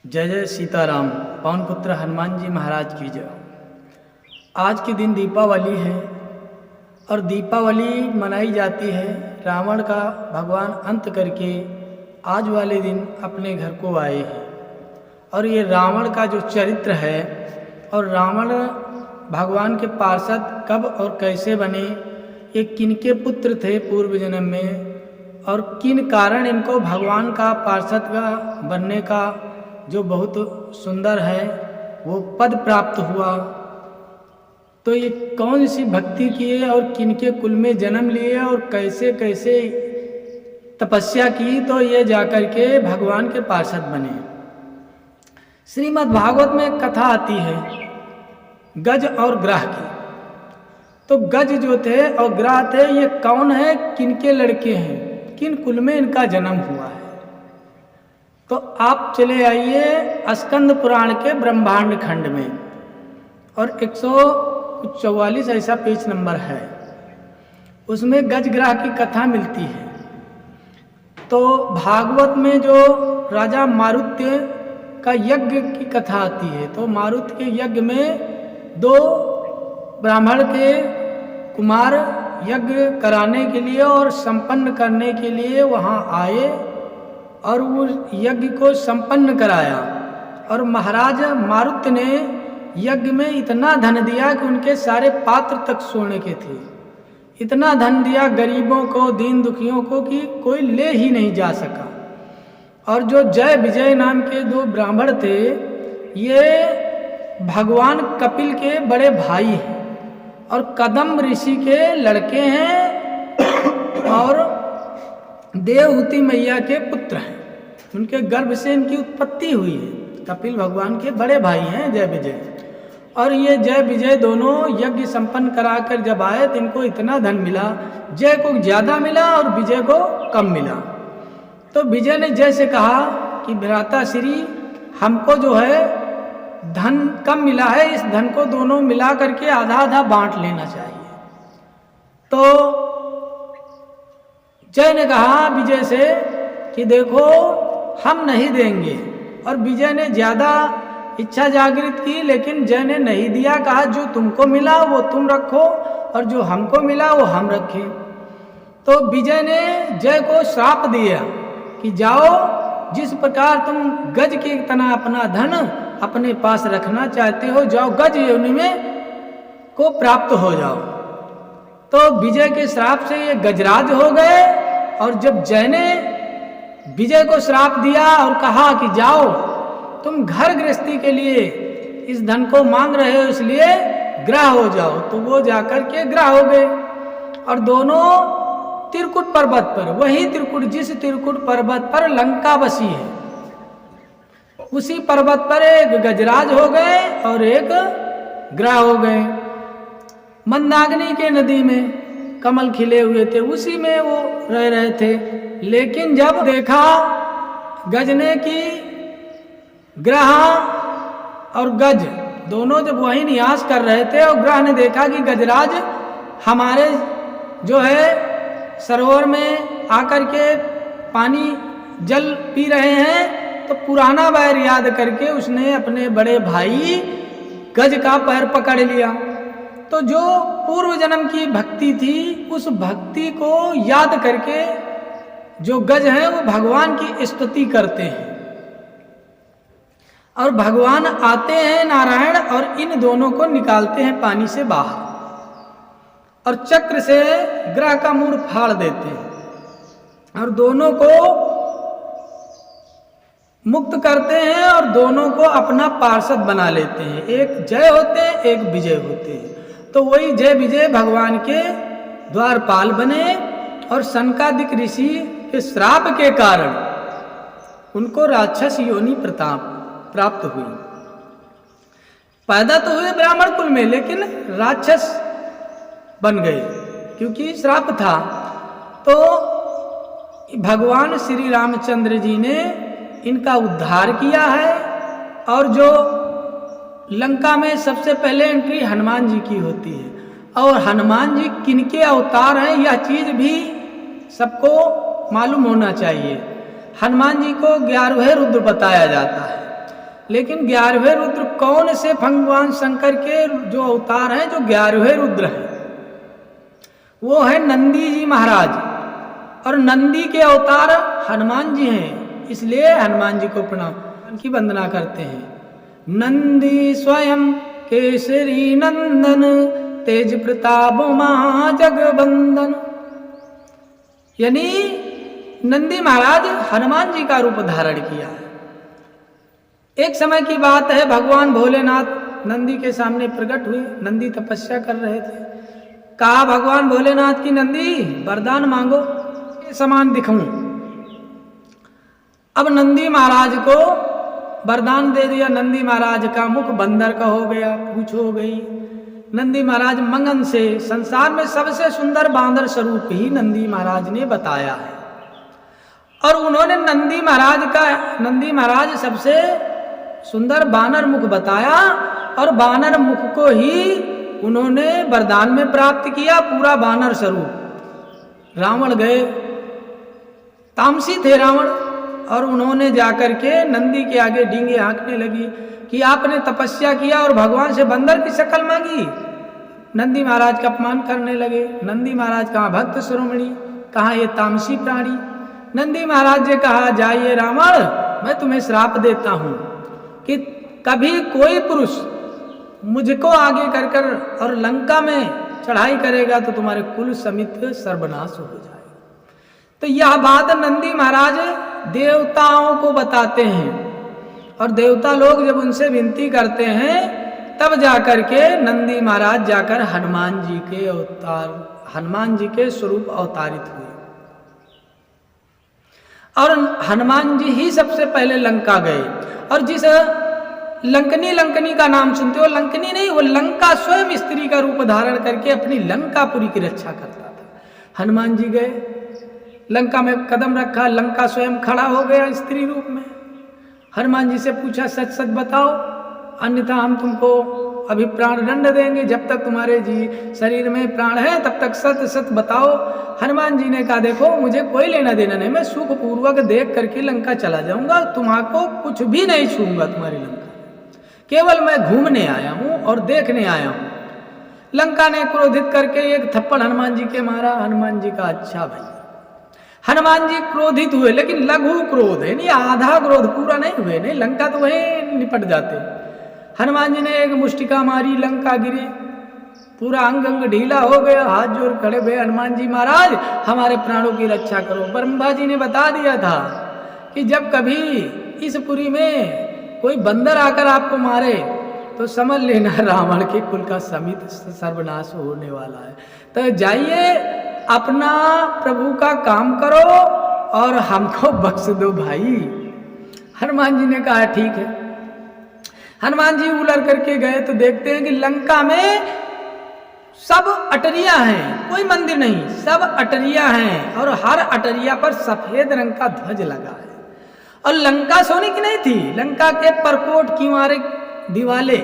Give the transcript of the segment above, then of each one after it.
जय जय सीताराम। पवन पुत्र हनुमान जी महाराज की जय। आज के दिन दीपावली है और दीपावली मनाई जाती है। रावण का भगवान अंत करके आज वाले दिन अपने घर को आए हैं। और ये रावण का जो चरित्र है और रावण भगवान के पार्षद कब और कैसे बने, ये किनके पुत्र थे पूर्व जन्म में, और किन कारण इनको भगवान का पार्षद का बनने का जो बहुत सुंदर है वो पद प्राप्त हुआ, तो ये कौन सी भक्ति किए और किनके कुल में जन्म लिए और कैसे कैसे तपस्या की, तो ये जाकर के भगवान के पार्षद बने। श्रीमद् भागवत में एक कथा आती है गज और ग्रह की। तो गज जो थे और ग्रह थे, ये कौन है, किनके लड़के हैं, किन कुल में इनका जन्म हुआ है। तो आप चले आइए स्कंद पुराण के ब्रह्मांड खंड में, और 144 ऐसा पेज नंबर है, उसमें गज ग्रह की कथा मिलती है। तो भागवत में जो राजा मारुत्य का यज्ञ की कथा आती है, तो मारुत्य के यज्ञ में 2 ब्राह्मण के कुमार यज्ञ कराने के लिए और संपन्न करने के लिए वहाँ आए और वो यज्ञ को संपन्न कराया। और महाराज मारुत्य ने यज्ञ में इतना धन दिया कि उनके सारे पात्र तक सोने के थे। इतना धन दिया गरीबों को, दीन दुखियों को, कि कोई ले ही नहीं जा सका। और जो जय विजय नाम के 2 ब्राह्मण थे, ये भगवान कपिल के बड़े भाई हैं और कदम ऋषि के लड़के हैं और देवहूति मैया के पुत्र हैं। उनके गर्भ से इनकी उत्पत्ति हुई है। कपिल भगवान के बड़े भाई हैं जय विजय। और ये जय विजय दोनों यज्ञ संपन्न कराकर जब आए तो इनको इतना धन मिला, जय को ज़्यादा मिला और विजय को कम मिला। तो विजय ने जय से कहा कि भ्राता श्री, हमको जो है धन कम मिला है, इस धन को दोनों मिला करके आधा आधा बांट लेना चाहिए। तो जय ने कहा विजय से कि देखो हम नहीं देंगे। और विजय ने ज़्यादा इच्छा जागृत की, लेकिन जय ने नहीं दिया। कहा जो तुमको मिला वो तुम रखो और जो हमको मिला वो हम रखें। तो विजय ने जय को श्राप दिया कि जाओ, जिस प्रकार तुम गज के तना अपना धन अपने पास रखना चाहते हो, जाओ गज योनि में को प्राप्त हो जाओ। तो विजय के श्राप से ये गजराज हो गए। और जब जय ने विजय को श्राप दिया और कहा कि जाओ तुम घर गृहस्थी के लिए इस धन को मांग रहे हो, इसलिए ग्रह हो जाओ, तो वो जाकर के ग्रह हो गए। और दोनों त्रिकुट पर्वत पर, वही त्रिकुट जिस त्रिकुट पर्वत पर लंका बसी है, उसी पर्वत पर एक गजराज हो गए और एक ग्रह हो गए। मंदाकिनी के नदी में कमल खिले हुए थे, उसी में वो रह रहे थे। लेकिन जब देखा गज ने कि ग्रह और गज दोनों जब वही निवास कर रहे थे, और ग्रह ने देखा कि गजराज हमारे जो है सरोवर में आकर के पानी जल पी रहे हैं, तो पुराना बैर याद करके उसने अपने बड़े भाई गज का पैर पकड़ लिया। तो जो पूर्व जन्म की भक्ति थी, उस भक्ति को याद करके जो गज हैं वो भगवान की स्तुति करते हैं। और भगवान आते हैं नारायण और इन दोनों को निकालते हैं पानी से बाहर और चक्र से ग्रह का मूड फाड़ देते हैं और दोनों को मुक्त करते हैं और दोनों को अपना पार्षद बना लेते हैं। एक जय होते हैं, एक विजय होते हैं। तो वही जय विजय भगवान के द्वारपाल बने और सनकादिक ऋषि के श्राप के कारण उनको राक्षस योनि प्राप्त हुई। पैदा तो हुए ब्राह्मण कुल में, लेकिन राक्षस बन गए क्योंकि श्राप था। तो भगवान श्री रामचंद्र जी ने इनका उद्धार किया है। और जो लंका में सबसे पहले एंट्री हनुमान जी की होती है, और हनुमान जी किनके अवतार हैं यह चीज भी सबको मालूम होना चाहिए। हनुमान जी को 11वें रुद्र बताया जाता है। लेकिन 11वें रुद्र कौन से? भगवान शंकर के जो अवतार हैं, जो 11वें रुद्र हैं, वो है नंदी जी महाराज। और नंदी के अवतार हनुमान जी हैं, इसलिए हनुमान जी को प्रणाम की वंदना करते हैं। नंदी स्वयं केसरी नंदन, तेज प्रताप महाजगबंदन। यानी नंदी महाराज हनुमान जी का रूप धारण किया है। एक समय की बात है, भगवान भोलेनाथ नंदी के सामने प्रकट हुए। नंदी तपस्या कर रहे थे। कहा भगवान भोलेनाथ की, नंदी वरदान मांगो, ये समान दिखूं। अब नंदी महाराज को वरदान दे दिया। नंदी महाराज का मुख बंदर का हो गया, पूंछ हो गई। नंदी महाराज मंगन से, संसार में सबसे सुंदर बांदर स्वरूप ही नंदी महाराज ने बताया है। और उन्होंने नंदी महाराज सबसे सुंदर बानर मुख बताया, और बानर मुख को ही उन्होंने वरदान में प्राप्त किया, पूरा बानर स्वरूप। रावण गए, तामसी थे रावण, और उन्होंने जाकर के नंदी के आगे डींगे हाँकने लगी कि आपने तपस्या किया और भगवान से बंदर की शक्ल मांगी। नंदी महाराज का अपमान करने लगे। नंदी महाराज कहाँ भक्त शिरोमणि, कहाँ ये तामसी प्राणी। नंदी महाराज ने कहा, जाइए रावण, मैं तुम्हें श्राप देता हूं कि कभी कोई पुरुष मुझको आगे कर कर और लंका में चढ़ाई करेगा तो तुम्हारे कुल समित सर्वनाश हो जाएगा। तो यह बात नंदी महाराज देवताओं को बताते हैं, और देवता लोग जब उनसे विनती करते हैं तब जाकर के नंदी महाराज जाकर हनुमान जी के स्वरूप अवतारित हुए। और हनुमान जी ही सबसे पहले लंका गए। और जिस लंकनी का नाम सुनते हो, लंकनी नहीं, वो लंका स्वयं स्त्री का रूप धारण करके अपनी लंकापुरी की रक्षा करता था। हनुमान जी गए, लंका में कदम रखा, लंका स्वयं खड़ा हो गया स्त्री रूप में। हनुमान जी से पूछा, सच सच बताओ, अन्यथा हम तुमको अभी प्राण दंड देंगे। जब तक तुम्हारे शरीर में प्राण है तब तक सत्य सत्य बताओ। हनुमान जी ने कहा, देखो मुझे कोई लेना देना नहीं, मैं सुख पूर्वक देख करके लंका चला जाऊंगा, तुम्हारा कुछ भी नहीं छूंगा तुम्हारी लंका, केवल मैं घूमने आया हूं और देखने आया हूं। लंका ने क्रोधित करके एक थप्पड़ हनुमान जी के मारा। हनुमान जी का, अच्छा भाई। हनुमान जी क्रोधित हुए, लेकिन लघु क्रोध है, नहीं आधा क्रोध, पूरा नहीं हुए, नहीं लंका तो वहीं निपट जाते। हनुमान जी ने एक मुष्टिका मारी, लंका गिरे, पूरा अंग अंग ढीला हो गया। हाथ जोड़ खड़े हुए, हनुमान जी महाराज हमारे प्राणों की रक्षा करो। ब्रह्मा जी ने बता दिया था कि जब कभी इस पुरी में कोई बंदर आकर आपको मारे तो समझ लेना रावण के कुल का समित सर्वनाश होने वाला है। तो जाइए, अपना प्रभु का काम करो और हमको बख्श दो भाई। हनुमान जी ने कहा, ठीक है। हनुमान जी उलर करके गए तो देखते हैं कि लंका में सब अटरिया हैं, कोई मंदिर नहीं, सब अटरिया हैं, और हर अटरिया पर सफेद रंग का ध्वज लगा है। और लंका सोने की नहीं थी, लंका के परकोट किनारे दीवाले,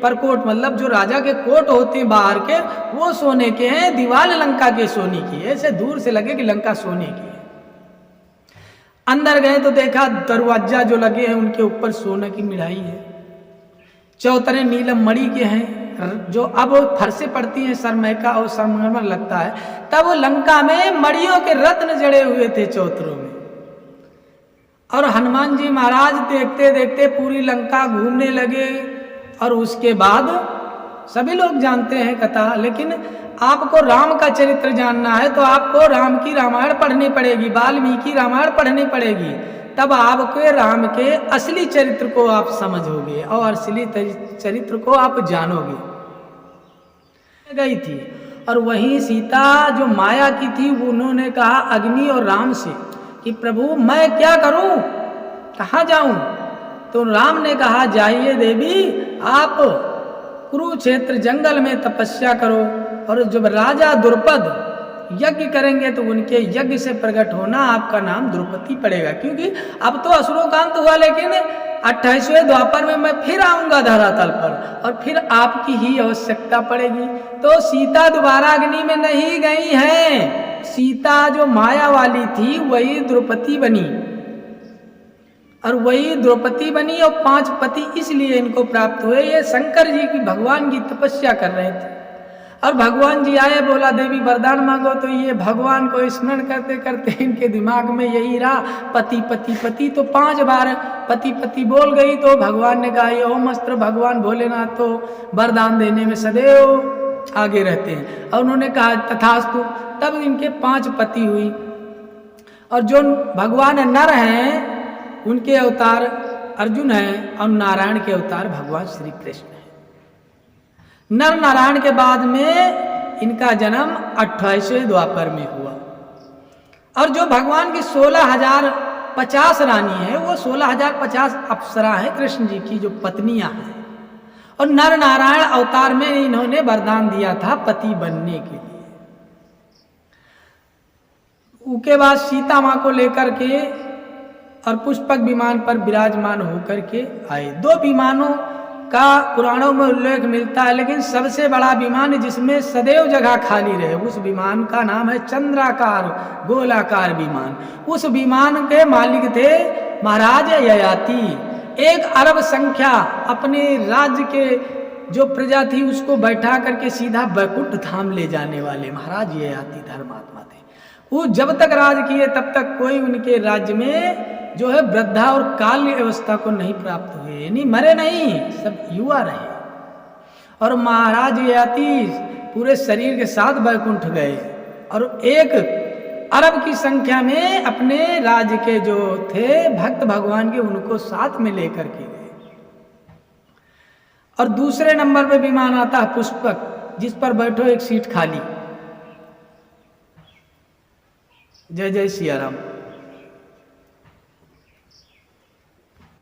परकोट मतलब जो राजा के कोट होते हैं बाहर के, वो सोने के हैं, दीवार लंका के सोने की। ऐसे दूर से लगे कि लंका सोने की है। अंदर गए तो देखा दरवाजा जो लगे हैं उनके ऊपर सोने की मिढ़ाई है, चौतरे नीलम मणि के हैं, जो अब फरसे पड़ती हैं, सरमैका और संगमरमर लगता है। तब लंका में मणियों के रत्न जड़े हुए थे चौतरों में। और हनुमान जी महाराज देखते देखते पूरी लंका घूमने लगे। और उसके बाद सभी लोग जानते हैं कथा, लेकिन आपको राम का चरित्र जानना है तो आपको राम की रामायण पढ़नी पड़ेगी, वाल्मीकि रामायण पढ़नी पड़ेगी, तब आपके राम के असली चरित्र को आप समझोगे और असली चरित्र को आप जानोगे। गई थी, और वहीं सीता जो माया की थी, उन्होंने कहा अग्नि और राम से कि प्रभु मैं क्या करूं, कहाँ जाऊं? तो राम ने कहा, जाइए देवी, आप कुरुक्षेत्र जंगल में तपस्या करो, और जब राजा द्रुपद यज्ञ करेंगे तो उनके यज्ञ से प्रकट होना आपका नाम द्रौपदी पड़ेगा। क्योंकि अब तो असुरों का अंत हुआ, लेकिन 28वें द्वापर में मैं फिर आऊंगा धरातल पर, और फिर आपकी ही आवश्यकता पड़ेगी। तो सीता दोबारा अग्नि में नहीं गई हैं, सीता जो माया वाली थी वही द्रौपदी बनी। और वही द्रौपदी बनी और 5 पति इसलिए इनको प्राप्त हुए। ये शंकर जी की भगवान की तपस्या कर रहे थे और भगवान जी आए, बोला देवी वरदान मांगो, तो ये भगवान को स्मरण करते करते इनके दिमाग में यही रहा पति पति पति। तो 5 बार पति पति बोल गई तो भगवान ने कहा ये ओम अस्त्र, भगवान भोलेनाथ तो वरदान देने में सदैव आगे रहते हैं। और उन्होंने कहा तथास्तु, तब इनके 5 पति हुई। और जो भगवान नर हैं उनके अवतार अर्जुन हैं और नारायण के अवतार भगवान श्री कृष्ण हैं। नर नारायण के बाद में इनका जन्म 28वें द्वापर में हुआ। और जो भगवान की 16,050 रानी है वो 16,050 अप्सरा है कृष्ण जी की जो पत्नियां हैं। और नर नारायण अवतार में इन्होंने वरदान दिया था पति बनने के लिए। उसके बाद सीता माँ को लेकर के और पुष्पक विमान पर विराजमान होकर के आए। 2 विमानों का पुराणों में उल्लेख मिलता है, लेकिन सबसे बड़ा विमान जिसमें सदैव जगह खाली रहे उस विमान का नाम है चंद्राकार गोलाकार विमान। उस विमान के मालिक थे महाराज ययाति। 1 अरब संख्या अपने राज्य के जो प्रजा थी उसको बैठा करके सीधा वैकुंठ धाम ले जाने वाले महाराज ययाति धर्मात्मा थे। वो जब तक राज किए तब तक कोई उनके राज्य में जो है वृद्धा और काल्य अवस्था को नहीं प्राप्त हुए, यानी मरे नहीं, सब युवा रहे। और महाराज ययाति पूरे शरीर के साथ वैकुंठ गए और 1 अरब की संख्या में अपने राज्य के जो थे भक्त भगवान के उनको साथ में लेकर के गए। और दूसरे नंबर पे विमान आता है पुष्पक, जिस पर बैठो 1 सीट खाली। जय जय सिया राम।